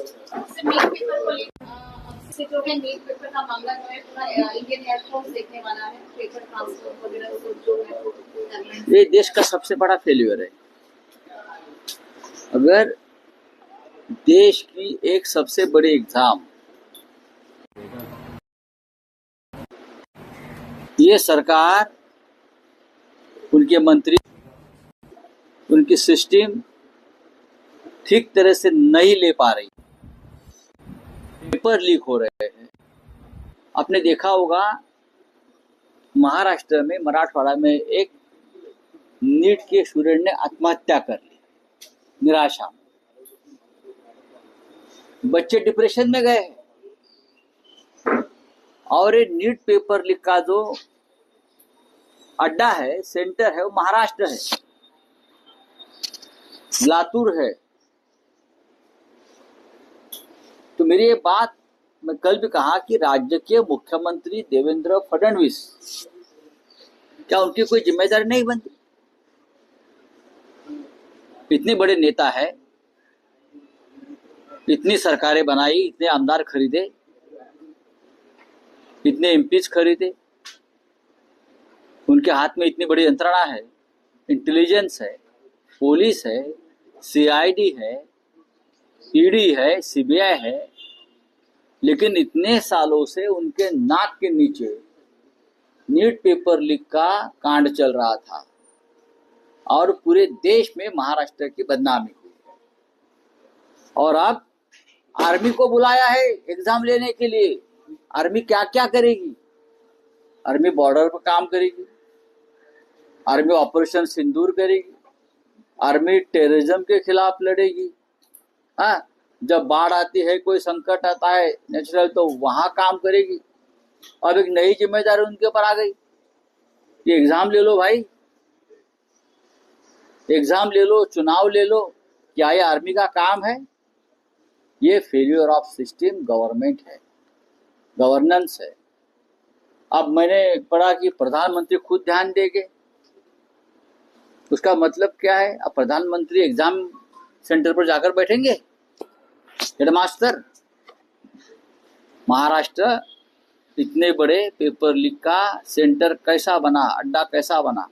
नीट paper को लेकर से जो है नीट पेपर का मामला जो है पूरा इंडियन एयरफोर्स देखने वाला है, पेपर ट्रांसफर वगैरह सब जो है वो करना है। ये देश का सबसे बड़ा फेल्यूर है। अगर देश की एक सबसे बड़ी एग्जाम ये सरकार, उनके मंत्री, उनकी सिस्टम ठीक तरह से नहीं ले पा रही, पेपर लीक हो रहे हैं। आपने देखा होगा महाराष्ट्र में, मराठवाड़ा में एक नीट के स्टूडेंट ने आत्महत्या कर ली, निराशा। बच्चे डिप्रेशन में गए और ये नीट पेपर लीक का जो अड्डा है, सेंटर है, वो महाराष्ट्र है, लातूर है। तो मेरी ये बात मैं कल भी कहा कि राज्य के मुख्यमंत्री देवेंद्र फडणवीस, क्या उनकी कोई जिम्मेदारी नहीं बनती? इतने बड़े नेता है, इतनी सरकारें बनाई, इतने आमदार खरीदे, इतने एमपीज खरीदे, उनके हाथ में इतनी बड़ी यंत्रणा है, इंटेलिजेंस है, पुलिस है, सीआईडी है, ईडी है, सीबीआई है, लेकिन इतने सालों से उनके नाक के नीचे नीट पेपर लीक का कांड चल रहा था और पूरे देश में महाराष्ट्र की बदनामी हुई। और अब आर्मी को बुलाया है एग्जाम लेने के लिए। आर्मी क्या क्या करेगी? आर्मी बॉर्डर पर काम करेगी, आर्मी ऑपरेशन सिंदूर करेगी, आर्मी टेररिज्म के खिलाफ लड़ेगी। हाँ, जब बाढ़ आती है, कोई संकट आता है नेचुरल, तो वहां काम करेगी। अब एक नई जिम्मेदारी उनके ऊपर आ गई, ये एग्जाम ले लो भाई, एग्जाम ले लो, चुनाव ले लो। क्या ये आर्मी का काम है? ये फेल्यूर ऑफ सिस्टम गवर्नमेंट है, गवर्नेंस है। अब मैंने पढ़ा कि प्रधानमंत्री खुद ध्यान देंगे। उसका मतलब क्या है? अब प्रधानमंत्री एग्जाम सेंटर पर जाकर बैठेंगे, हेडमास्टर। महाराष्ट्र इतने बड़े पेपर लीक का सेंटर कैसा बना, अड्डा कैसा बना,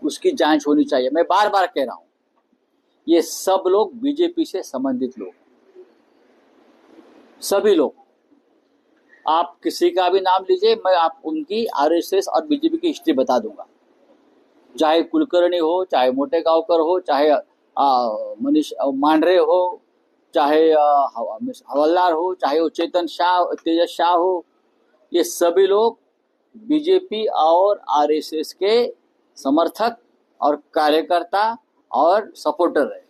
उसकी जांच होनी चाहिए। मैं बार बार कह रहा हूं, ये सब लोग बीजेपी से संबंधित लोग, सभी लोग। आप किसी का भी नाम लीजिए, मैं आप उनकी आरएसएस और बीजेपी की हिस्ट्री बता दूंगा। चाहे कुलकर्णी हो, चाहे मोटेगांवकर हो, चाहे मनीष मांडरे हो, चाहे हवलदार हो, चाहे वो चेतन शाह, तेजस शाह हो, ये सभी लोग बीजेपी और आरएसएस के समर्थक और कार्यकर्ता और सपोर्टर है।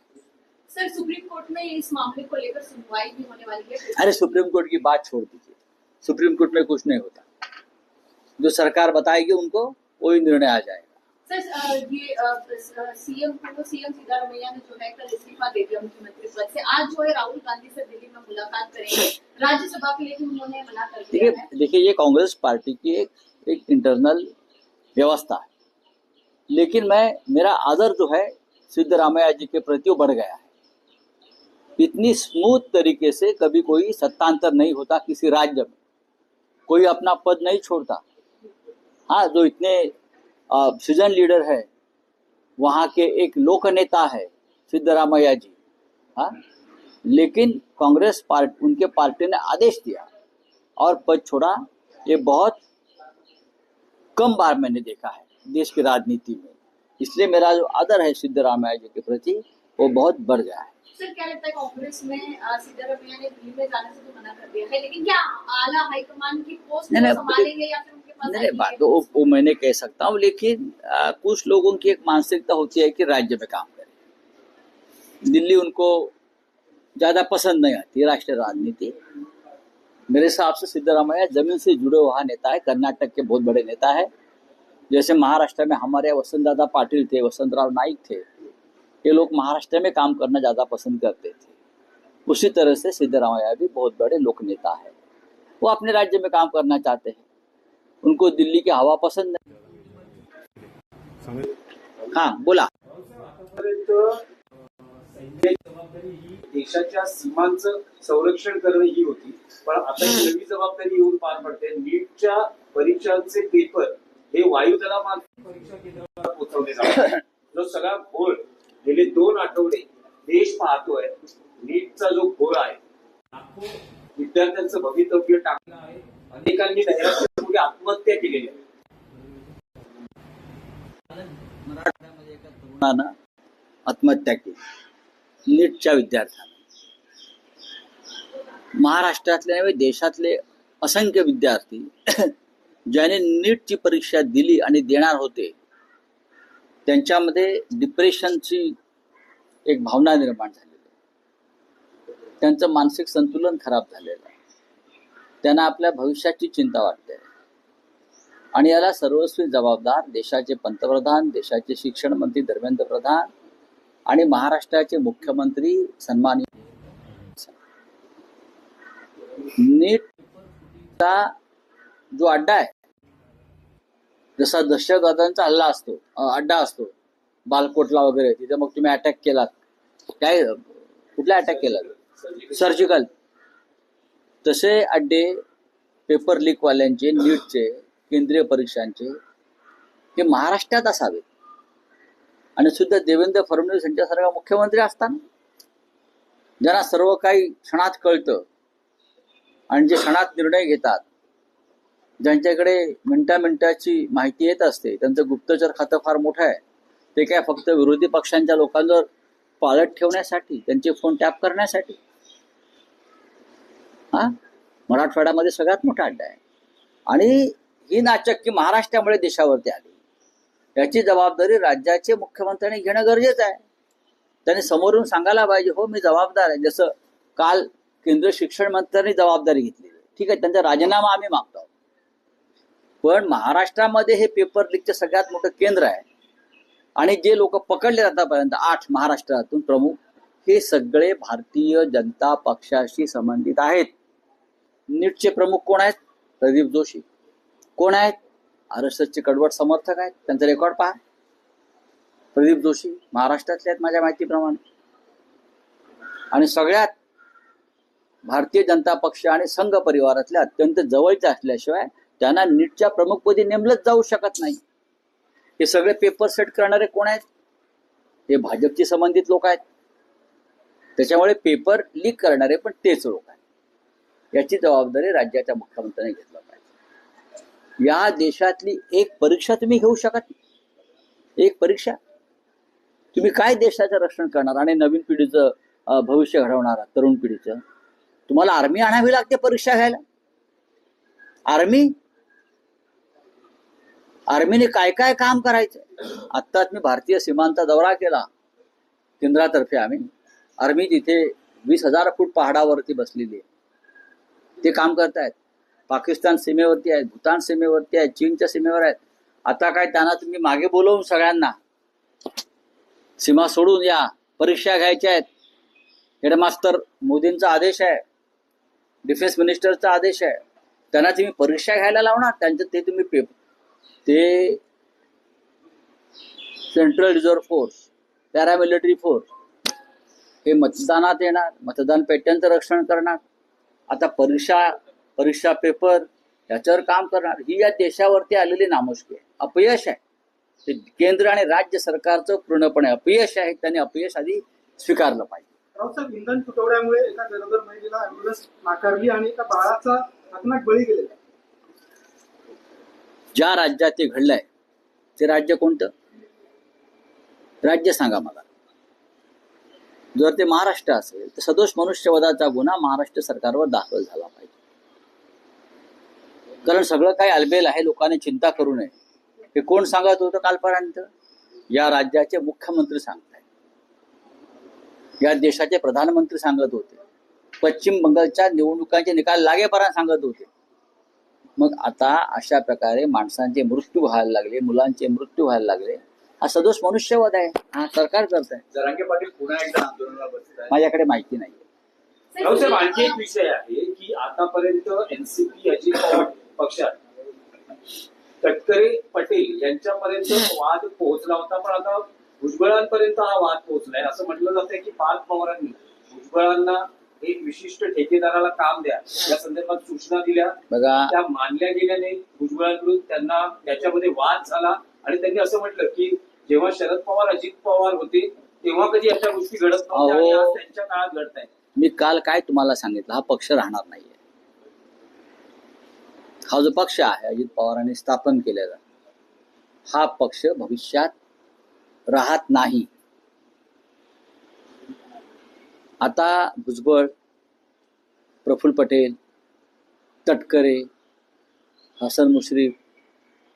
सर, सुप्रीम कोर्ट में इस मामले को लेकर सुनवाई भी होने वाली है। अरे सुप्रीम कोर्ट की बात छोड़ दीजिए, सुप्रीम कोर्ट में कुछ नहीं होता। जो सरकार बताएगी उनको वही निर्णय आ जाएगा। सर, ये सीएम सिद्धारमैया ने जो है कल इस्तीफा दे दिया मुख्यमंत्री पद से। आज जो है राहुल गांधी से दिल्ली में मुलाकात करेंगे, राज्यसभा के लिए भी उन्होंने मना कर दिया है। देखिए, ये कांग्रेस पार्टी की एक इंटरनल व्यवस्था है, लेकिन मेरा आदर जो है सिद्धरामैया जी के प्रति वो बढ़ गया है। इतनी स्मूथ तरीके से कभी कोई सत्तांतर नहीं होता किसी राज्य में, कोई अपना पद नहीं छोड़ता। हाँ, जो इतने सीजन लीडर है, वहां के एक लोक नेता है सिद्धरामैया जी। हाँ, लेकिन कांग्रेस पार्टी, उनके पार्टी ने आदेश दिया और पद छोड़ा। ये बहुत कम बार मैंने देखा है देश की राजनीति में, इसलिए मेरा जो आदर है सिद्धरामैया जी के प्रति वो बहुत बढ़ गया है। सर, क्या लगता है कांग्रेस में सिद्धरामैया ने दिल्ली में जाने से तो मना कर दिया है, लेकिन क्या आला हाईकमान की पोस्ट संभालेंगे या फिर उनके पास? नहीं, बात तो वो मैंने कह सकता हूँ, लेकिन कुछ लोगों की एक मानसिकता होती है कि राज्य में काम करें। दिल्ली उनको ज्यादा पसंद नहीं आती राष्ट्रीय राजनीति। मेरे हिसाब से सिद्धरामैया जमीन से जुड़े हुआ नेता है, कर्नाटक के बहुत बड़े नेता है। जैसे महाराष्ट्र में हमारे वसंतदादा पाटिल थे, वसंतराव नाईक थे, ये लोग महाराष्ट्र में काम करना ज्यादा पसंद करते थे। उसी तरह से सिद्धरामैया भी बहुत बड़े लोक नेता है, वो अपने राज्य में काम करना चाहते हैं, उनको दिल्ली की हवा पसंद नहीं। हाँ, बोला। सैन्याची जबाबदारी ही देशाच्या सीमांचं संरक्षण करणं ही होती, पण आता ही नवी जबाबदारी येऊन पार पडते. नीटच्या परीक्षांचे पेपर हे वायुदलामार्फत परीक्षा केंद्रावर पोहोचवले जातात. जो सगळा घोळ गेले 2 आठवडे देश पाहतोय, नीटचा जो घोळ आहे, लाखो विद्यार्थ्यांचं भवितव्य टाकलं आहे. अनेकांनी नैराश्यापोटी आत्महत्या केलेली आहे. मराठवाड्यामध्ये एका तरुणानं आत्महत्या केली नीटच्या विद्यार्थ्यानं. महाराष्ट्रातले नव्हे देशातले असंख्य विद्यार्थी ज्याने नीटची परीक्षा दिली आणि देणार होते, त्यांच्यामध्ये डिप्रेशनची एक भावना निर्माण झालेली आहे. त्यांचं मानसिक संतुलन खराब झालेलं आहे. त्यांना आपल्या भविष्याची चिंता वाटते आणि याला सर्वस्वी जबाबदार देशाचे पंतप्रधान, देशाचे शिक्षण मंत्री धर्मेंद्र प्रधान आणि महाराष्ट्राचे मुख्यमंत्री सन्माननीय. नीटचा जो अड्डा आहे, जसा दहशतवाद्यांचा हल्ला असतो, अड्डा असतो बालकोटला वगैरे, तिथे मग तुम्ही अटॅक केलात, काय कुठला अटॅक केला, सर्जिकल, तसे अड्डे पेपर लीक वाल्यांचे, नीटचे, केंद्रीय परीक्षांचे हे महाराष्ट्रात असावे. आणि सुद्धा देवेंद्र फडणवीस यांच्यासारखा मुख्यमंत्री असताना, ज्यांना सर्व काही क्षणात कळतं आणि जे क्षणात निर्णय घेतात, ज्यांच्याकडे मिनिटाची माहिती येत असते, त्यांचं गुप्तचर खातं फार मोठं आहे, ते काय फक्त विरोधी पक्षांच्या लोकांवर पाळत ठेवण्यासाठी, त्यांचे फोन टॅप करण्यासाठी. मराठवाड्यामध्ये सगळ्यात मोठा अड्डा आहे. आणि ही नाचक्की महाराष्ट्रामुळे देशावरती आली, याची जबाबदारी राज्याचे मुख्यमंत्र्यांनी घेणं गरजेचं आहे. त्यांनी समोरून सांगायला पाहिजे, हो मी जबाबदार आहे. जसं काल केंद्रीय शिक्षण मंत्र्यांनी जबाबदारी घेतली, ठीक आहे, त्यांचा राजीनामा आम्ही मागतो, पण महाराष्ट्रामध्ये हे पेपर लीकचं सगळ्यात मोठं केंद्र आहे. आणि जे लोक पकडले आतापर्यंत 8 महाराष्ट्रातून प्रमुख, हे सगळे भारतीय जनता पक्षाशी संबंधित आहेत. नीटचे प्रमुख कोण आहेत? प्रदीप जोशी. कोण आहेत? RSSचे कडवट समर्थक आहेत. त्यांचा रेकॉर्ड पहा. प्रदीप जोशी महाराष्ट्रातले आहेत माझ्या माहितीप्रमाणे. आणि सगळ्यात भारतीय जनता पक्ष आणि संघ परिवारातल्या अत्यंत जवळचे असल्याशिवाय त्यांना नीटच्या प्रमुखपदी नेमलंच जाऊ शकत नाही. हे सगळे पेपर सेट करणारे कोण आहेत? हे भाजपशी संबंधित लोक आहेत. त्याच्यामुळे पेपर लीक करणारे पण तेच लोक आहेत. याची जबाबदारी राज्याच्या मुख्यमंत्र्यांनी घेतला पाहिजे. या देशातली एक परीक्षा तुम्ही घेऊ शकत नाही. एक परीक्षा तुम्ही काय देशाचं रक्षण करणार आणि नवीन पिढीचं भविष्य घडवणार, तरुण पिढीचं? तुम्हाला आर्मी आणावी लागते परीक्षा घ्यायला. आर्मीने काय काय काम करायचं? आत्ताच मी भारतीय सीमांचा दौरा केला केंद्रातर्फे. आर्मी तिथे 20,000 फूट पहाडावरती बसलेली आहे. ते काम करतायत. पाकिस्तान सीमेवरती आहेत, भूतान सीमेवरती आहेत, चीनच्या सीमेवर आहेत. आता काय त्यांना तुम्ही मागे बोलवून सगळ्यांना सीमा सोडून या, परीक्षा घ्यायच्या आहेत. हेडमास्टर मोदींचा आदेश आहे, डिफेन्स मिनिस्टरचा आदेश आहे. त्यांना तुम्ही परीक्षा घ्यायला लावणार. त्यांचं ते तुम्ही ते central reserve force, paramilitary force हे मतदानात येणार, मतदान पेट्यांचं रक्षण करणार. आता परीक्षा पेपर याच्यावर काम करणार. ही या देशावरती आलेली नामुष्की आहे, अपयश आहे. ते केंद्र आणि राज्य सरकारचं पूर्णपणे अपयश आहे. त्यांनी अपयश आधी स्वीकारलं पाहिजे. रावसाहेब, इंधन तुटवड्यामुळे एका गरोदर महिलेला ॲम्ब्युलन्स नाकारली आणि एका बाळाचा अचानक बळी गेलेला. ज्या राज्यात ते घडलंय ते राज्य कोणतं? राज्य सांगा मला. जर ते महाराष्ट्र असेल तर सदोष मनुष्यवधाचा गुन्हा महाराष्ट्र सरकारवर दाखल झाला पाहिजे. कारण सगळं काही अलबेल आहे, लोकांनी चिंता करू नये. हे कोण सांगत होतं कालपर्यंत? या राज्याचे मुख्यमंत्री सांगतायत, या देशाचे प्रधानमंत्री सांगत होते, पश्चिम बंगालच्या निवडणुकांचे निकाल लागेपर्यंत सांगत होते. मग आता अशा प्रकारे माणसांचे मृत्यू व्हायला लागले, मुलांचे मृत्यू व्हायला लागले. हा सदोष मनुष्यवध आहे. हा सरकार करत आहे. जरांगे पाटील पुन्हा एकदा आंदोलनाला बसत आहे. माझ्याकडे माहिती नाही. रावसाहेब, आणखी एक विषय आहे की आतापर्यंत एनसीपी अजित पवार पक्षात तटकरे पटेल यांच्यापर्यंत वाद पोहोचला होता, पण आता भुजबळांपर्यंत हा वाद पोहोचलाय. असं म्हटलं जातंय की पार्थ पवारांनी भुजबळांना एक विशिष्ट ठेकेदाराला काम द्या या संदर्भात सूचना दिल्या, बघा त्या मानल्या गेल्या नाही. भुजबळांकडून त्यांना त्याच्यामध्ये वाद झाला आणि त्यांनी असं म्हटलं की जेव्हा शरद पवार अजित पवार होते तेव्हा कधी अशा गोष्टी घडत नव्हत्या आणि आज त्यांच्या काळात घडत आहेत. मी काल काय तुम्हाला सांगितलं, हा पक्ष राहणार नाहीये. हा जो पक्ष आहे अजित पवारांनी स्थापन केलेला, हा पक्ष भविष्यात राहत नाही. आता भुजबळ, प्रफुल्ल पटेल, तटकरे, हसन मुश्रीफ,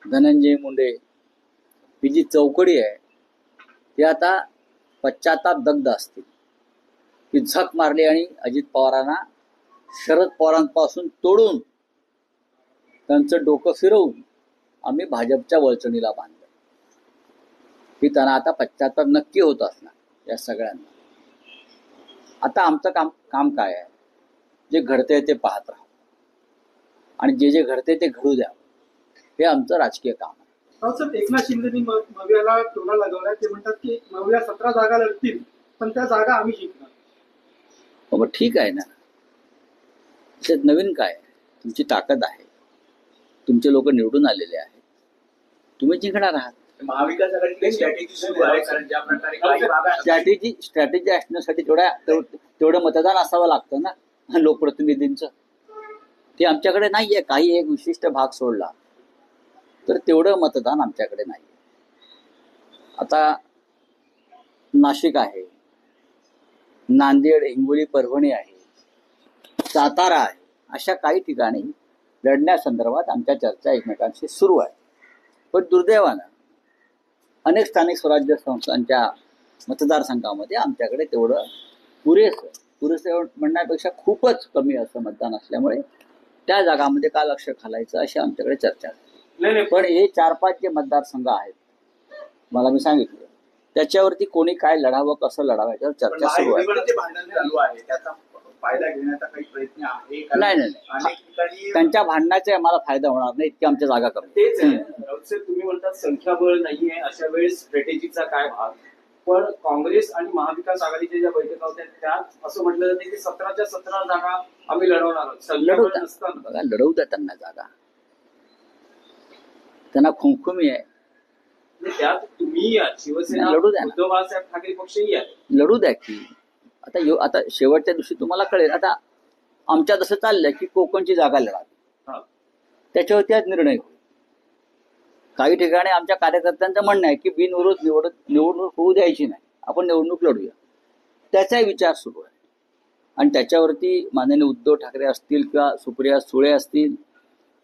धनंजय मुंडे ही जी चौकडी आहे ती आता पश्चाताप दग्ध असतील. ती झक मारली आणि अजित पवारांना शरद पवारांपासून तोडून त्यांचं डोकं फिरवून आम्ही भाजपच्या वळचणीला बांधलं. ही त्यांना आता पश्चाताप नक्की होत असणार या सगळ्यांना. आता आमचं काम काय आहे, जे घडतंय ते पाहत राहू आणि जे घडतंय ते घडू द्या, हे आमचं राजकीय काम आहे. रावसाहेब, एकनाथ शिंदेनी मवियाला टोला लगावला. ते म्हणतात की मविया 17 जागा लढतील पण त्या जागा आम्ही जिंकणार. मग ठीक आहे ना, त्यात नवीन काय आहे? तुमची ताकद आहे, तुमचे लोक निवडून आलेले आहेत, तुम्ही जिंकणार आहात. महाविकास आघाडीची स्ट्रॅटेजी सुरू आहे, कारण ज्या प्रकारे काही भागात स्ट्रॅटेजी असण्यासाठी तेवढं मतदान असावं लागतं ना लोकप्रतिनिधींचं. ते आमच्याकडे नाहीये. काही एक विशिष्ट भाग सोडला तर तेवढं मतदान आमच्याकडे नाही. आता नाशिक आहे, नांदेड, हिंगोली, परभणी आहे, सातारा आहे, अशा काही ठिकाणी लढण्यासंदर्भात आमच्या चर्चा एकमेकांशी सुरू आहे. पण दुर्दैवानं अनेक स्थानिक स्वराज्य संस्थांच्या मतदारसंघामध्ये आमच्याकडे तेवढं पुरेसं म्हणण्यापेक्षा खूपच कमी असं मतदान असल्यामुळे त्या जागामध्ये का लक्ष घालायचं अशी आमच्याकडे चर्चा आहे. पण हे 4-5 जे मतदारसंघ आहेत मला मी सांगितलं, त्याच्यावरती कोणी काय लढावं, कसं लढावं याच्यावर चर्चा सुरू आहे. भांडण चालू आहे, त्याचा फायदा घेण्याचा काही प्रयत्न आहे? नाही, त्यांच्या भांडणाचे आम्हाला फायदा होणार नाही, इतकी आमच्या जागा कमी. तेच आहे राऊत, तुम्ही म्हणतात संख्याबळ नाहीये, अशा वेळेस स्ट्रॅटेजीचा काय भाग? पण काँग्रेस आणि महाविकास आघाडीच्या ज्या बैठका होत्या त्यात असं म्हटलं जाते की 17च्या 17 जागा आम्ही लढवणार आहोत. बघा, लढवू द्या त्यांना जागा, त्यांना खुमखुमी आहे. त्यात तुम्ही या, शिवसेना, लढू द्या, उद्धव बाळासाहेब ठाकरे पक्षही आहे, लढू द्या की. आता शेवटच्या दिवशी तुम्हाला कळेल. आता आमच्या तसं चाललंय की कोकणची जागा लढावी, त्याच्यावरती आज निर्णय होईल. काही ठिकाणी आमच्या कार्यकर्त्यांचं म्हणणं आहे की बिनविरोध निवडणूक होऊ द्यायची नाही, आपण निवडणूक लढूया, त्याचाही विचार सुरू आहे. आणि त्याच्यावरती माननीय उद्धव ठाकरे असतील किंवा सुप्रिया सुळे असतील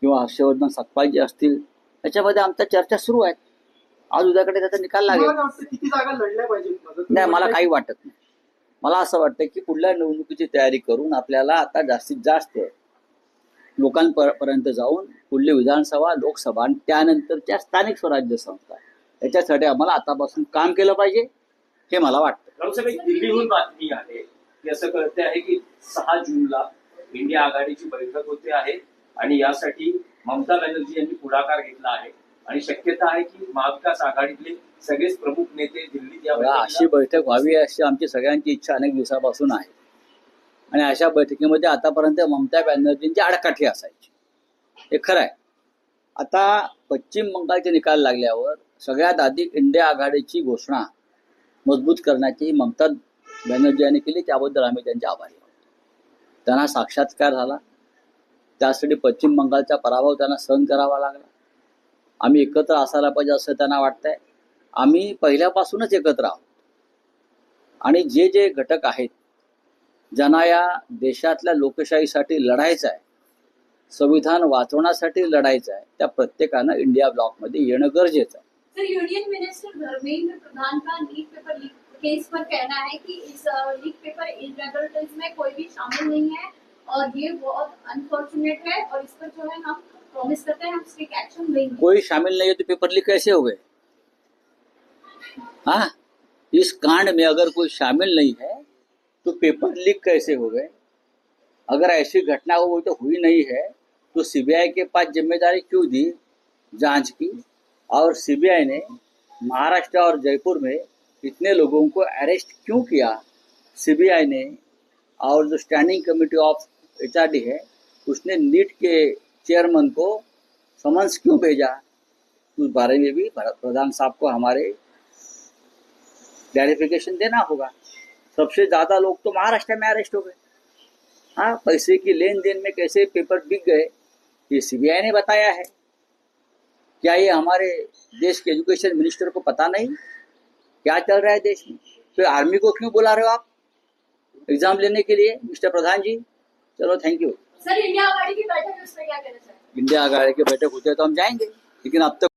किंवा हर्षवर्धन सकपाल जे असतील, त्याच्यामध्ये आमच्या चर्चा सुरू आहेत. आज उद्याकडे त्याचा निकाल लागेल. किती जागा लढल्या पाहिजेत? नाही, मला काही वाटत नाही. मला असं वाटतं की पुढल्या निवडणुकीची तयारी करून आपल्याला आता जास्तीत जास्त लोकांपर्यंत जाऊन पुढली विधानसभा, लोकसभा आणि त्यानंतरच्या स्थानिक स्वराज्य संस्था, याच्यासाठी आम्हाला आतापासून काम केलं पाहिजे, हे मला वाटतं. राऊसाहेब, दिल्लीहून बातमी आहे की असं कळते आहे की 6 जूनला इंडिया आघाडीची बैठक होते आहे आणि यासाठी ममता बॅनर्जी यांनी पुढाकार घेतला आहे आणि शक्यता आहे की महाविकास आघाडीतले सगळेच प्रमुख नेते दिल्लीत या अशी बैठक व्हावी अशी आमची सगळ्यांची इच्छा अनेक दिवसापासून आहे. आणि अशा बैठकीमध्ये आतापर्यंत ममता बॅनर्जींची आडकाठी असायची, हे खरं आहे. आता पश्चिम बंगालचे निकाल लागल्यावर सगळ्यात आधी इंडिया आघाडीची घोषणा मजबूत करण्याची ममता बॅनर्जी यांनी केली, त्याबद्दल आम्ही त्यांचे आभारी आहोत. त्यांना साक्षात्कार झाला, त्यासाठी पश्चिम बंगालचा पराभव त्यांना सहन करावा लागला. आम्ही एकत्र असायला पाहिजे असं त्यांना वाटतंय. आम्ही पहिल्यापासूनच एकत्र आहोत आणि जे घटक आहेत ज्यांना या देशातल्या लोकशाहीसाठी लढायचं आहे, संविधान वाचवण्यासाठी लढायचं आहे, त्या प्रत्येकानं इंडिया ब्लॉकमध्ये येणं गरजेचं आहे. Sir, union minister Dharmendra Pradhan का लीक पेपर लीक केस पर कहना है कि इस लीक पेपर इरेगुलरिटीज में कोई भी शामिल नहीं है और ये बहुत अनफॉर्चुनेट है और इस पर जो है हम प्रॉमिस करते हैं हम स्ट्रिक्ट एक्शन लेंगे. कोई शामिल नहीं है तो पेपर लीक कैसे हो गए? हाँ, इस कांड में अगर कोई शामिल नहीं है तो पेपर लीक कैसे हो गए? अगर ऐसी घटना हो तो हुई नहीं है तो सीबीआई के पास जिम्मेदारी क्यों दी जांच की? और सीबीआई ने महाराष्ट्र और जयपुर में इतने लोगों को अरेस्ट क्यों किया सीबीआई ने, और जो स्टैंडिंग कमेटी ऑफ एचआरडी है उसने नीट के चेयरमैन को समन्स क्यों भेजा, उस बारे में भी प्रधान साहब को हमारे क्लैरिफिकेशन देना होगा। सबसे ज्यादा लोग तो महाराष्ट्र में अरेस्ट हो गए। हाँ, पैसे की लेन देन में कैसे पेपर बिक गए ये सीबीआई ने बताया है। क्या ये हमारे देश के एजुकेशन मिनिस्टर को पता नहीं क्या चल रहा है देश में? फिर आर्मी को क्यों बुला रहे हो आप एग्जाम लेने के लिए, मिस्टर प्रधान जी? चलो, thank you. Sir, India Aghadi की बैठक है, उस पर क्या कहना चाहेंगे? इंडिया आघाड़ी की बैठक होते तो हम जाएंगे, लेकिन अब तक